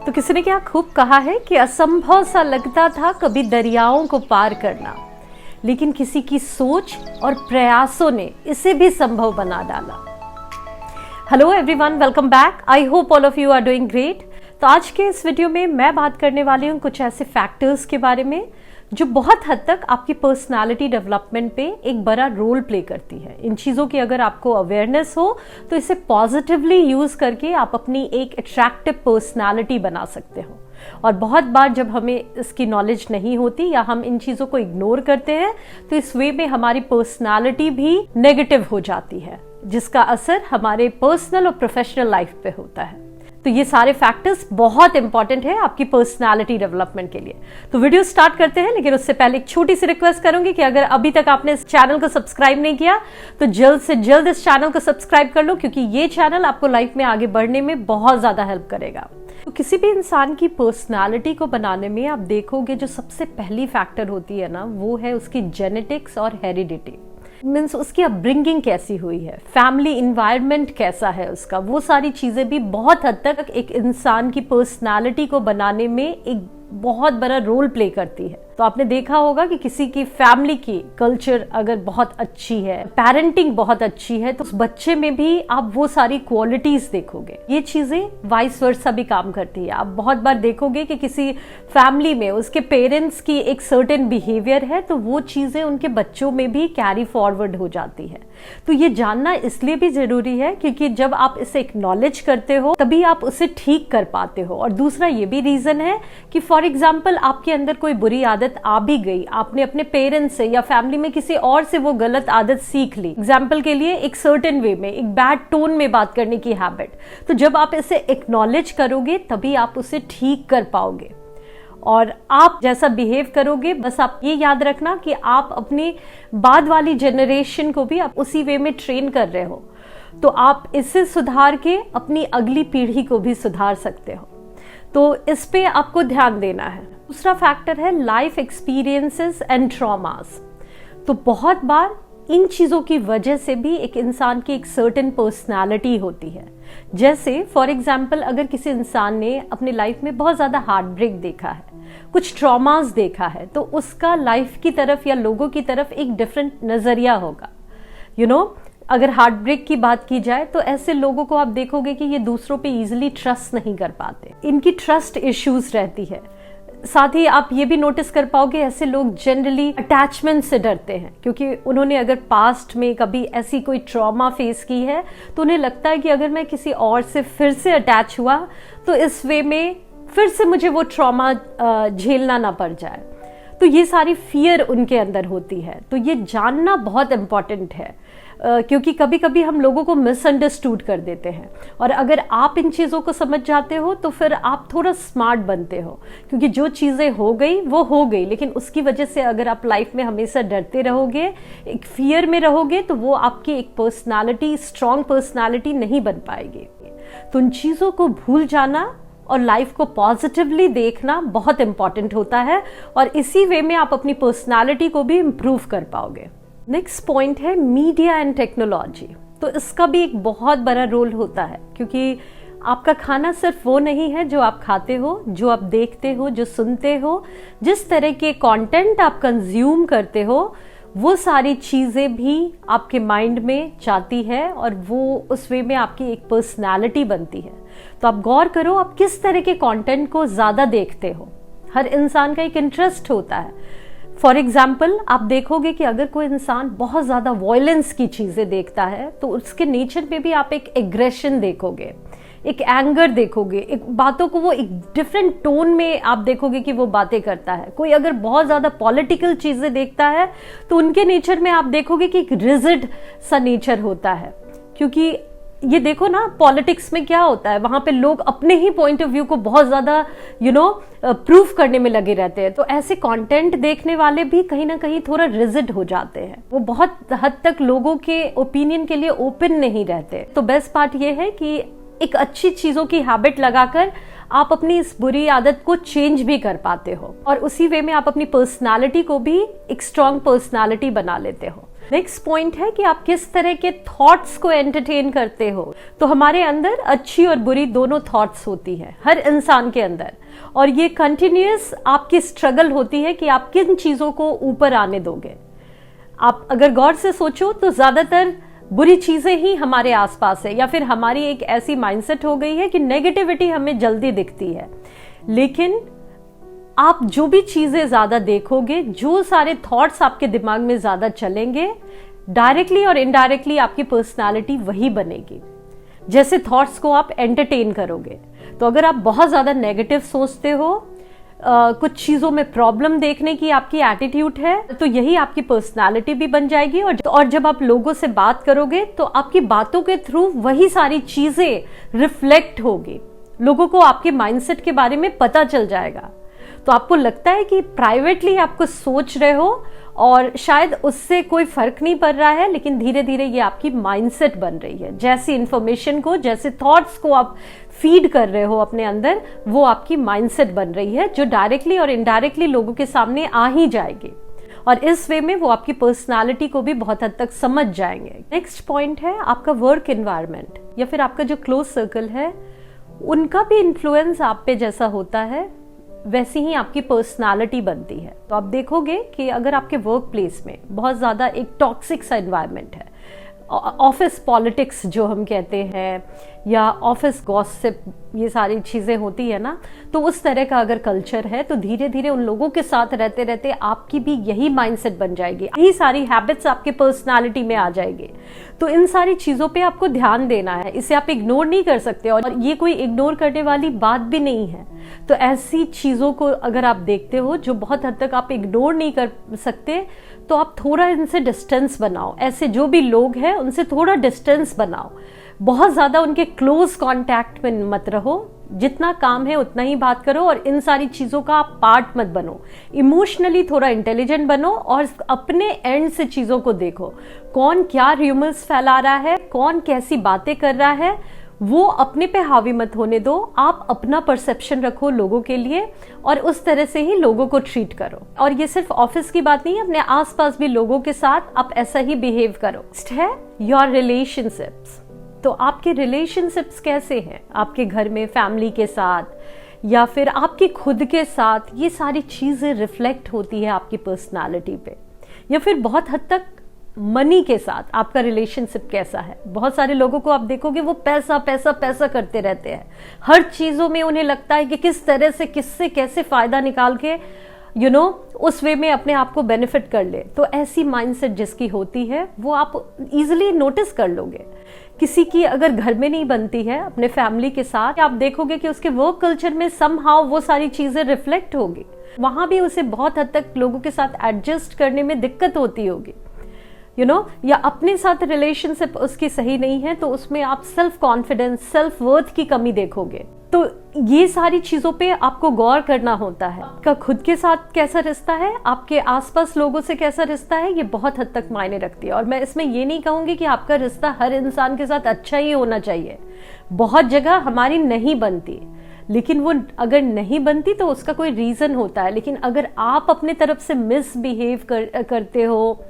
तो किसी ने क्या खूब कहा है कि असंभव सा लगता था कभी दरियाओं को पार करना, लेकिन किसी की सोच और प्रयासों ने इसे भी संभव बना डाला। Hello everyone, welcome back. I hope all of you are doing great. तो आज के इस वीडियो में मैं बात करने वाली हूँ कुछ ऐसे फैक्टर्स के बारे में जो बहुत हद तक आपकी पर्सनालिटी डेवलपमेंट पे एक बड़ा रोल प्ले करती है। इन चीज़ों की अगर आपको अवेयरनेस हो तो इसे पॉजिटिवली यूज़ करके आप अपनी एक अट्रैक्टिव पर्सनालिटी बना सकते हो। और बहुत बार जब हमें इसकी नॉलेज नहीं होती या हम इन चीज़ों को इग्नोर करते हैं तो इस वे में हमारी पर्सनालिटी भी नेगेटिव हो जाती है, जिसका असर हमारे पर्सनल और प्रोफेशनल लाइफ पे होता है। तो ये सारे फैक्टर्स बहुत इंपॉर्टेंट है आपकी पर्सनालिटी डेवलपमेंट के लिए। तो वीडियो स्टार्ट करते हैं, लेकिन उससे पहले एक छोटी सी रिक्वेस्ट करूंगी कि अगर अभी तक आपने इस चैनल को सब्सक्राइब नहीं किया तो जल्द से जल्द इस चैनल को सब्सक्राइब कर लो, क्योंकि ये चैनल आपको लाइफ में आगे बढ़ने में बहुत ज्यादा हेल्प करेगा। तो किसी भी इंसान की पर्सनालिटी को बनाने में आप देखोगे जो सबसे पहली फैक्टर होती है ना, वो है उसकी जेनेटिक्स और हेरिडिटी। मीन्स उसकी अपब्रिंगिंग कैसी हुई है, फैमिली इन्वायरमेंट कैसा है उसका, वो सारी चीज़ें भी बहुत हद तक एक इंसान की पर्सनालिटी को बनाने में एक बहुत बड़ा रोल प्ले करती है। तो आपने देखा होगा कि किसी की फैमिली की कल्चर अगर बहुत अच्छी है, पेरेंटिंग बहुत अच्छी है, तो उस बच्चे में भी आप वो सारी क्वालिटीज देखोगे। ये चीजें वाइस वर्सा भी काम करती है। आप बहुत बार देखोगे कि किसी फैमिली में उसके पेरेंट्स की एक सर्टेन बिहेवियर है तो वो चीजें उनके बच्चों में भी कैरी फॉरवर्ड हो जाती है। तो ये जानना इसलिए भी जरूरी है क्योंकि जब आप इसे एक्नॉलेज करते हो तभी आप उसे ठीक कर पाते हो। और दूसरा ये भी रीजन है कि फॉर एग्जाम्पल आपके अंदर कोई बुरी आदत आ भी गई, आपने अपने पेरेंट्स से या फैमिली में किसी और से वो गलत आदत सीख ली, एग्जाम्पल के लिए एक सर्टेन वे में, एक बैड टोन में बात करने की हैबिट, तो जब आप इसे एक्नॉलेज करोगे तभी आप उसे ठीक कर पाओगे। और आप जैसा बिहेव करोगे, बस आप ये याद रखना कि आप अपनी बाद वाली जनरेशन को भी आप उसी वे में ट्रेन कर रहे हो, तो आप इससे सुधार के अपनी अगली पीढ़ी को भी सुधार सकते हो। तो इस पे आपको ध्यान देना है। दूसरा फैक्टर है लाइफ एक्सपीरियंसेस एंड ट्रॉमास। तो बहुत बार इन चीज़ों की वजह से भी एक इंसान की एक सर्टेन पर्सनालिटी होती है। जैसे फॉर एग्जाम्पल अगर किसी इंसान ने अपनी लाइफ में बहुत ज़्यादा हार्ट ब्रेक देखा है, कुछ ट्रॉमास देखा है, तो उसका लाइफ की तरफ या लोगों की तरफ एक डिफरेंट नज़रिया होगा। अगर हार्ट ब्रेक की बात की जाए तो ऐसे लोगों को आप देखोगे कि ये दूसरों पे इजीली ट्रस्ट नहीं कर पाते, इनकी ट्रस्ट इश्यूज रहती है। साथ ही आप ये भी नोटिस कर पाओगे ऐसे लोग जनरली अटैचमेंट से डरते हैं, क्योंकि उन्होंने अगर पास्ट में कभी ऐसी कोई ट्रॉमा फेस की है तो उन्हें लगता है कि अगर मैं किसी और से फिर से अटैच हुआ तो इस वे में फिर से मुझे वो ट्रॉमा झेलना ना पड़ जाए। तो ये सारी फियर उनके अंदर होती है। तो ये जानना बहुत इम्पॉर्टेंट है, क्योंकि कभी कभी हम लोगों को मिसअंडरस्टूड कर देते हैं। और अगर आप इन चीज़ों को समझ जाते हो तो फिर आप थोड़ा स्मार्ट बनते हो, क्योंकि जो चीज़ें हो गई वो हो गई, लेकिन उसकी वजह से अगर आप लाइफ में हमेशा डरते रहोगे, एक फियर में रहोगे, तो वो आपकी एक पर्सनालिटी, स्ट्रॉन्ग पर्सनालिटी नहीं बन पाएगी। तो उन चीज़ों को भूल जाना और लाइफ को पॉजिटिवली देखना बहुत इंपॉर्टेंट होता है, और इसी वे में आप अपनी पर्सनालिटी को भी इम्प्रूव कर पाओगे। नेक्स्ट पॉइंट है मीडिया एंड टेक्नोलॉजी। तो इसका भी एक बहुत बड़ा रोल होता है, क्योंकि आपका खाना सिर्फ वो नहीं है जो आप खाते हो, जो आप देखते हो, जो सुनते हो, जिस तरह के कंटेंट आप कंज्यूम करते हो, वो सारी चीज़ें भी आपके माइंड में जाती है और वो उस वे में आपकी एक पर्सनालिटी बनती है। तो आप गौर करो आप किस तरह के कंटेंट को ज़्यादा देखते हो। हर इंसान का एक इंटरेस्ट होता है। फॉर एग्जाम्पल आप देखोगे कि अगर कोई इंसान बहुत ज़्यादा वॉयलेंस की चीज़ें देखता है तो उसके नेचर में भी आप एक एग्रेशन देखोगे, एक एंगर देखोगे, एक बातों को वो एक डिफरेंट टोन में आप देखोगे कि वो बातें करता है। कोई अगर बहुत ज़्यादा पॉलिटिकल चीज़ें देखता है तो उनके नेचर में आप देखोगे कि एक रिजिड सा नेचर होता है। क्योंकि ये देखो ना, पॉलिटिक्स में क्या होता है, वहां पे लोग अपने ही पॉइंट ऑफ व्यू को बहुत ज्यादा प्रूफ करने में लगे रहते हैं। तो ऐसे कंटेंट देखने वाले भी कहीं ना कहीं थोड़ा रिजिड हो जाते हैं, वो बहुत हद तक लोगों के ओपिनियन के लिए ओपन नहीं रहते। तो बेस्ट पार्ट ये है कि एक अच्छी चीजों की हैबिट लगाकर आप अपनी इस बुरी आदत को चेंज भी कर पाते हो, और उसी वे में आप अपनी पर्सनालिटी को भी एक स्ट्रॉन्ग पर्सनालिटी बना लेते हो। नेक्स्ट पॉइंट है कि आप किस तरह के थॉट्स को एंटरटेन करते हो। तो हमारे अंदर अच्छी और बुरी दोनों थॉट्स होती है हर इंसान के अंदर, और ये कंटिन्यूअस आपकी स्ट्रगल होती है कि आप किन चीजों को ऊपर आने दोगे। आप अगर गौर से सोचो तो ज्यादातर बुरी चीजें ही हमारे आसपास है, या फिर हमारी एक ऐसी माइंडसेट हो गई है कि नेगेटिविटी हमें जल्दी दिखती है। लेकिन आप जो भी चीजें ज्यादा देखोगे, जो सारे थॉट्स आपके दिमाग में ज्यादा चलेंगे, डायरेक्टली और इनडायरेक्टली आपकी पर्सनालिटी वही बनेगी। जैसे थॉट्स को आप एंटरटेन करोगे, तो अगर आप बहुत ज्यादा नेगेटिव सोचते हो, कुछ चीजों में प्रॉब्लम देखने की आपकी एटीट्यूड है, तो यही आपकी पर्सनालिटी भी बन जाएगी। और जब आप लोगों से बात करोगे तो आपकी बातों के थ्रू वही सारी चीजें रिफ्लेक्ट होगी, लोगों को आपके माइंडसेट के बारे में पता चल जाएगा। तो आपको लगता है कि प्राइवेटली आप कुछ सोच रहे हो और शायद उससे कोई फर्क नहीं पड़ रहा है, लेकिन धीरे धीरे ये आपकी माइंडसेट बन रही है। जैसी इंफॉर्मेशन को, जैसे थॉट्स को आप फीड कर रहे हो अपने अंदर, वो आपकी माइंडसेट बन रही है, जो डायरेक्टली और इनडायरेक्टली लोगों के सामने आ ही जाएगी। और इस वे में वो आपकी पर्सनालिटी को भी बहुत हद तक समझ जाएंगे। नेक्स्ट पॉइंट है आपका वर्क एनवायरनमेंट, या फिर आपका जो क्लोज सर्कल है, उनका भी इन्फ्लुएंस आप पे जैसा होता है वैसी ही आपकी पर्सनालिटी बनती है। तो आप देखोगे कि अगर आपके वर्क प्लेस में बहुत ज़्यादा एक टॉक्सिक सा एनवायरनमेंट है, ऑफिस पॉलिटिक्स जो हम कहते हैं, या ऑफिस गॉसिप, ये सारी चीज़ें होती है ना, तो उस तरह का अगर कल्चर है, तो धीरे धीरे उन लोगों के साथ रहते रहते आपकी भी यही माइंडसेट बन जाएगी, यही सारी हैबिट्स आपके पर्सनालिटी में आ जाएगी। तो इन सारी चीज़ों पे आपको ध्यान देना है, इसे आप इग्नोर नहीं कर सकते, और ये कोई इग्नोर करने वाली बात भी नहीं है। तो ऐसी चीज़ों को अगर आप देखते हो जो बहुत हद तक आप इग्नोर नहीं कर सकते, तो आप थोड़ा इनसे डिस्टेंस बनाओ। ऐसे जो भी लोग हैं उनसे थोड़ा डिस्टेंस बनाओ, बहुत ज़्यादा उनके क्लोज कांटेक्ट में मत रहो। जितना काम है उतना ही बात करो, और इन सारी चीज़ों का आप पार्ट मत बनो। इमोशनली थोड़ा इंटेलिजेंट बनो, और अपने एंड से चीज़ों को देखो। कौन क्या र्यूमर्स फैला रहा है, कौन कैसी बातें कर रहा है, वो अपने पे हावी मत होने दो। आप अपना परसेप्शन रखो लोगों के लिए, और उस तरह से ही लोगों को ट्रीट करो। और ये सिर्फ ऑफिस की बात नहीं है, अपने आसपास भी लोगों के साथ आप ऐसा ही बिहेव करो। नेक्स्ट है योर रिलेशनशिप्स। तो आपके रिलेशनशिप्स कैसे हैं, आपके घर में फैमिली के साथ, या फिर आपके खुद के साथ, ये सारी चीजें रिफ्लेक्ट होती है आपकी पर्सनालिटी पे। या फिर बहुत हद तक मनी के साथ आपका रिलेशनशिप कैसा है। बहुत सारे लोगों को आप देखोगे वो पैसा पैसा पैसा करते रहते हैं, हर चीजों में उन्हें लगता है कि किस तरह से किससे कैसे फायदा निकाल के उस वे में अपने आप को बेनिफिट कर ले। तो ऐसी माइंडसेट जिसकी होती है वो आप इजीली नोटिस कर लोगे। किसी की अगर घर में नहीं बनती है अपने फैमिली के साथ, आप देखोगे कि उसके वर्क कल्चर में समहाउ वो सारी चीजें रिफ्लेक्ट होगी, वहां भी उसे बहुत हद तक लोगों के साथ एडजस्ट करने में दिक्कत होती होगी, या अपने साथ रिलेशनशिप उसकी सही नहीं है, तो उसमें आप सेल्फ कॉन्फिडेंस, सेल्फ वर्थ की कमी देखोगे। तो ये सारी चीजों पे आपको गौर करना होता है। आपका खुद के साथ कैसा रिश्ता है, आपके आसपास लोगों से कैसा रिश्ता है, ये बहुत हद तक मायने रखती है। और मैं इसमें ये नहीं कहूंगी कि आपका रिश्ता हर इंसान के साथ अच्छा ही होना चाहिए। बहुत जगह हमारी नहीं बनती, लेकिन वो अगर नहीं बनती तो उसका कोई रीजन होता है। लेकिन अगर आप अपने तरफ से मिसबिहेव करते हो,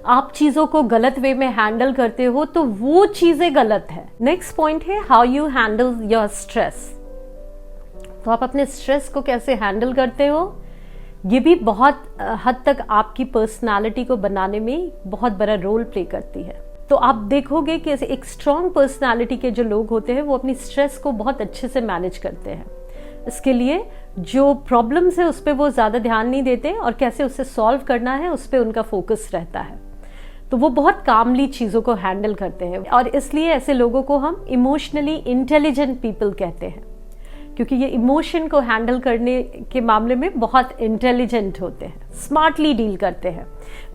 आप चीजों को गलत वे में हैंडल करते हो, तो वो चीजें गलत है। नेक्स्ट पॉइंट है how you handle your stress. तो आप अपने स्ट्रेस को कैसे हैंडल करते हो, ये भी बहुत हद तक आपकी पर्सनालिटी को बनाने में बहुत बड़ा रोल प्ले करती है। तो आप देखोगे कि एक स्ट्रॉन्ग पर्सनालिटी के जो लोग होते हैं वो अपनी स्ट्रेस को बहुत अच्छे से मैनेज करते हैं। इसके लिए जो प्रॉब्लम्स है उस पर वो ज़्यादा ध्यान नहीं देते, और कैसे उससे सॉल्व करना है उस पर उनका फोकस रहता है। तो वो बहुत कामली चीज़ों को हैंडल करते हैं, और इसलिए ऐसे लोगों को हम इमोशनली इंटेलिजेंट पीपल कहते हैं, क्योंकि ये इमोशन को हैंडल करने के मामले में बहुत इंटेलिजेंट होते हैं, स्मार्टली डील करते हैं।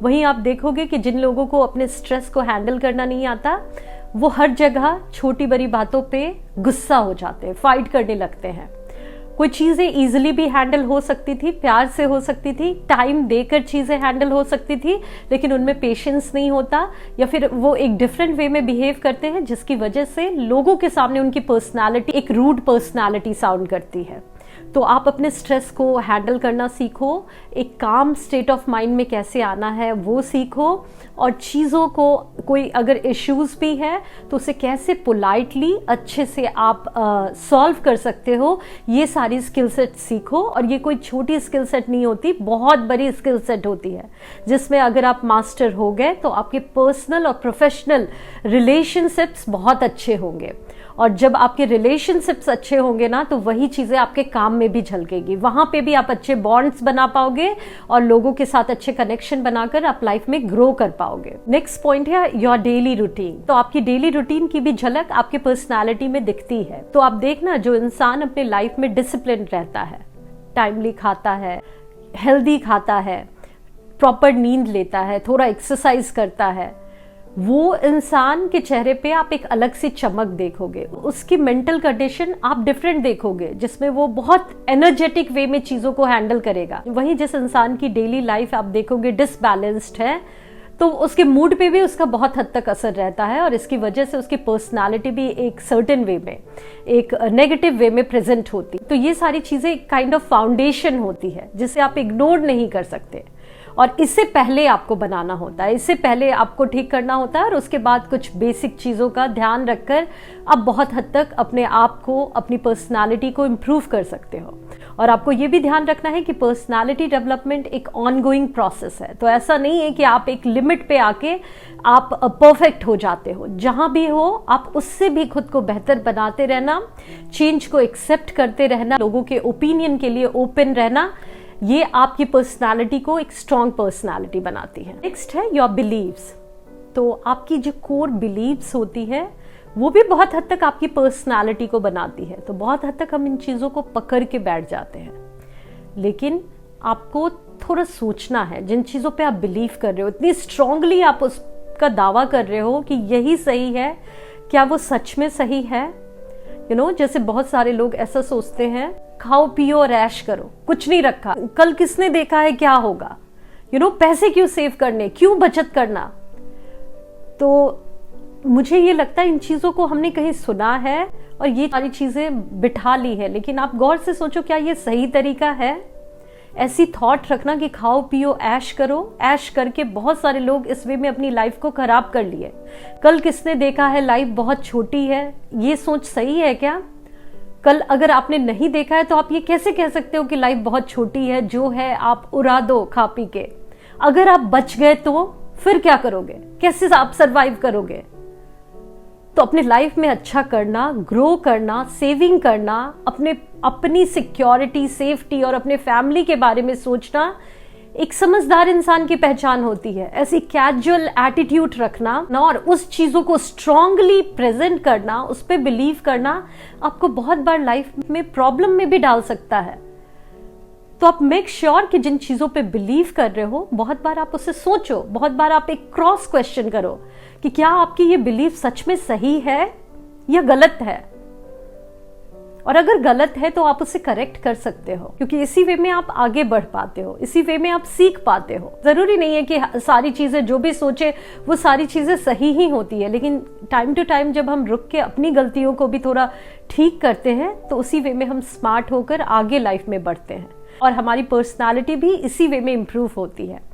वहीं आप देखोगे कि जिन लोगों को अपने स्ट्रेस को हैंडल करना नहीं आता, वो हर जगह छोटी बड़ी बातों पे गुस्सा हो जाते हैं, फाइट करने लगते हैं। कोई चीज़ें ईजिली भी हैंडल हो सकती थी, प्यार से हो सकती थी, टाइम देकर चीज़ें हैंडल हो सकती थी, लेकिन उनमें पेशेंस नहीं होता, या फिर वो एक डिफरेंट वे में बिहेव करते हैं, जिसकी वजह से लोगों के सामने उनकी पर्सनालिटी एक रूड पर्सनालिटी साउंड करती है। तो आप अपने स्ट्रेस को हैंडल करना सीखो, एक काम स्टेट ऑफ माइंड में कैसे आना है वो सीखो, और चीज़ों को कोई अगर इश्यूज भी है तो उसे कैसे पोलाइटली अच्छे से आप सॉल्व कर सकते हो, ये सारी स्किल सेट सीखो। और ये कोई छोटी स्किल सेट नहीं होती, बहुत बड़ी स्किल सेट होती है, जिसमें अगर आप मास्टर हो गए तो आपके पर्सनल और प्रोफेशनल रिलेशनशिप्स बहुत अच्छे होंगे। और जब आपके रिलेशनशिप्स अच्छे होंगे ना, तो वही चीज़ें आपके काम में भी झलकेगी, वहाँ पे भी आप अच्छे बॉन्ड्स बना पाओगे और लोगों के साथ अच्छे कनेक्शन बनाकर आप लाइफ में ग्रो कर पाओगे। नेक्स्ट पॉइंट है योर डेली रूटीन। तो आपकी डेली रूटीन की भी झलक आपके पर्सनालिटी में दिखती है। तो आप देखना, जो इंसान अपने लाइफ में डिसिप्लिन रहता है, टाइमली खाता है, हेल्दी खाता है, प्रॉपर नींद लेता है, थोड़ा एक्सरसाइज करता है, वो इंसान के चेहरे पे आप एक अलग सी चमक देखोगे, उसकी मेंटल कंडीशन आप डिफरेंट देखोगे, जिसमें वो बहुत एनर्जेटिक वे में चीज़ों को हैंडल करेगा। वहीं जिस इंसान की डेली लाइफ आप देखोगे डिसबैलेंस्ड है, तो उसके मूड पे भी उसका बहुत हद तक असर रहता है, और इसकी वजह से उसकी पर्सनालिटी भी एक सर्टेन वे में, एक नेगेटिव वे में प्रेजेंट होती। तो ये सारी चीज़ें काइंड ऑफ फाउंडेशन होती है जिसे आप इग्नोर नहीं कर सकते, और इससे पहले आपको बनाना होता है, इससे पहले आपको ठीक करना होता है, और उसके बाद कुछ बेसिक चीज़ों का ध्यान रखकर आप बहुत हद तक अपने आप को, अपनी पर्सनालिटी को इम्प्रूव कर सकते हो। और आपको ये भी ध्यान रखना है कि पर्सनालिटी डेवलपमेंट एक ऑनगोइंग प्रोसेस है। तो ऐसा नहीं है कि आप एक लिमिट पे आके आप परफेक्ट हो जाते हो। जहाँ भी हो आप उससे भी खुद को बेहतर बनाते रहना, चेंज को एक्सेप्ट करते रहना, लोगों के ओपिनियन के लिए ओपन रहना, ये आपकी पर्सनालिटी को एक स्ट्रॉन्ग पर्सनालिटी बनाती है। नेक्स्ट है योर बिलीव्स। तो आपकी जो कोर बिलीव्स होती है वो भी बहुत हद तक आपकी पर्सनालिटी को बनाती है। तो बहुत हद तक हम इन चीज़ों को पकड़ के बैठ जाते हैं, लेकिन आपको थोड़ा सोचना है। जिन चीज़ों पे आप बिलीव कर रहे हो, इतनी स्ट्रांगली आप उसका दावा कर रहे हो कि यही सही है, क्या वो सच में सही है? जैसे बहुत सारे लोग ऐसा सोचते हैं, खाओ पियो और ऐश करो, कुछ नहीं रखा, कल किसने देखा है क्या होगा, पैसे क्यों सेव करने, क्यों बचत करना। तो मुझे ये लगता है इन चीज़ों को हमने कहीं सुना है और ये सारी चीज़ें बिठा ली है, लेकिन आप गौर से सोचो, क्या ये सही तरीका है? ऐसी थॉट रखना कि खाओ पियो ऐश करो, ऐश करके बहुत सारे लोग इस वे में अपनी लाइफ को खराब कर लिए। कल किसने देखा है, लाइफ बहुत छोटी है, ये सोच सही है क्या? कल अगर आपने नहीं देखा है तो आप ये कैसे कह सकते हो कि लाइफ बहुत छोटी है, जो है आप उड़ा दो खा पी के। अगर आप बच गए तो फिर क्या करोगे, कैसे आप सरवाइव करोगे? तो अपने लाइफ में अच्छा करना, ग्रो करना, सेविंग करना, अपनी सिक्योरिटी, सेफ्टी और अपने फैमिली के बारे में सोचना एक समझदार इंसान की पहचान होती है। ऐसी कैजुअल एटीट्यूड रखना ना, और उस चीजों को स्ट्रांगली प्रेजेंट करना, उस पर बिलीव करना आपको बहुत बार लाइफ में प्रॉब्लम में भी डाल सकता है। तो आप मेक श्योर कि जिन चीजों पे बिलीव कर रहे हो, बहुत बार आप उसे सोचो, बहुत बार आप एक क्रॉस क्वेश्चन करो कि क्या आपकी ये बिलीफ सच में सही है या गलत है। और अगर गलत है तो आप उसे करेक्ट कर सकते हो, क्योंकि इसी वे में आप आगे बढ़ पाते हो, इसी वे में आप सीख पाते हो। जरूरी नहीं है कि सारी चीजें जो भी सोचे वो सारी चीजें सही ही होती है, लेकिन टाइम टू टाइम जब हम रुक के अपनी गलतियों को भी थोड़ा ठीक करते हैं तो उसी वे में हम स्मार्ट होकर आगे लाइफ में बढ़ते हैं, और हमारी पर्सनालिटी भी इसी वे में इम्प्रूव होती है।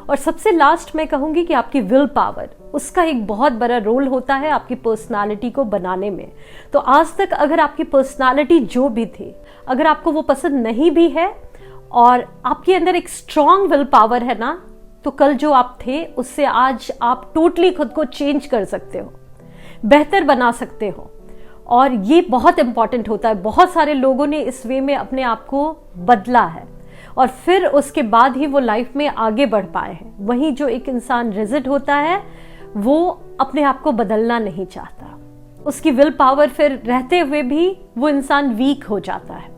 और सबसे लास्ट मैं कहूंगी कि आपकी विल पावर, उसका एक बहुत बड़ा रोल होता है आपकी पर्सनालिटी को बनाने में। तो आज तक अगर आपकी पर्सनालिटी जो भी थी, अगर आपको वो पसंद नहीं भी है और आपके अंदर एक स्ट्रॉन्ग विल पावर है ना, तो कल जो आप थे उससे आज आप टोटली खुद को चेंज कर सकते हो, बेहतर बना सकते हो। और ये बहुत इंपॉर्टेंट होता है। बहुत सारे लोगों ने इस वे में अपने आप को बदला है और फिर उसके बाद ही वो लाइफ में आगे बढ़ पाए हैं। वहीं जो एक इंसान रिजिड होता है वो अपने आप को बदलना नहीं चाहता, उसकी विल पावर फिर रहते हुए भी वो इंसान वीक हो जाता है।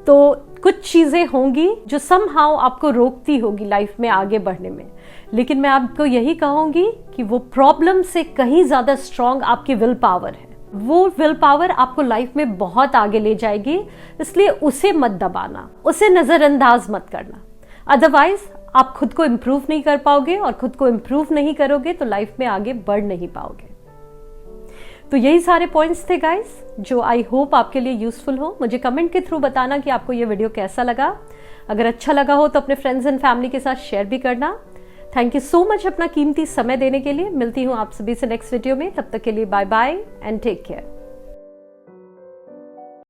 तो कुछ चीजें होंगी जो समहाउ आपको रोकती होगी लाइफ में आगे बढ़ने में, लेकिन मैं आपको यही कहूंगी कि वो प्रॉब्लम से कहीं ज्यादा स्ट्रांग आपकी विल पावर है। वो विल पावर आपको लाइफ में बहुत आगे ले जाएगी, इसलिए उसे मत दबाना, उसे नजरअंदाज मत करना। अदरवाइज आप खुद को इम्प्रूव नहीं कर पाओगे, और खुद को इम्प्रूव नहीं करोगे तो लाइफ में आगे बढ़ नहीं पाओगे। तो यही सारे पॉइंट्स थे गाइस, जो आई होप आपके लिए यूजफुल हो। मुझे कमेंट के थ्रू बताना कि आपको ये वीडियो कैसा लगा। अगर अच्छा लगा हो तो अपने फ्रेंड्स एंड फैमिली के साथ शेयर भी करना। थैंक यू सो मच अपना कीमती समय देने के लिए। मिलती हूँ आप सभी से नेक्स्ट वीडियो में। तब तक के लिए bye bye and take care.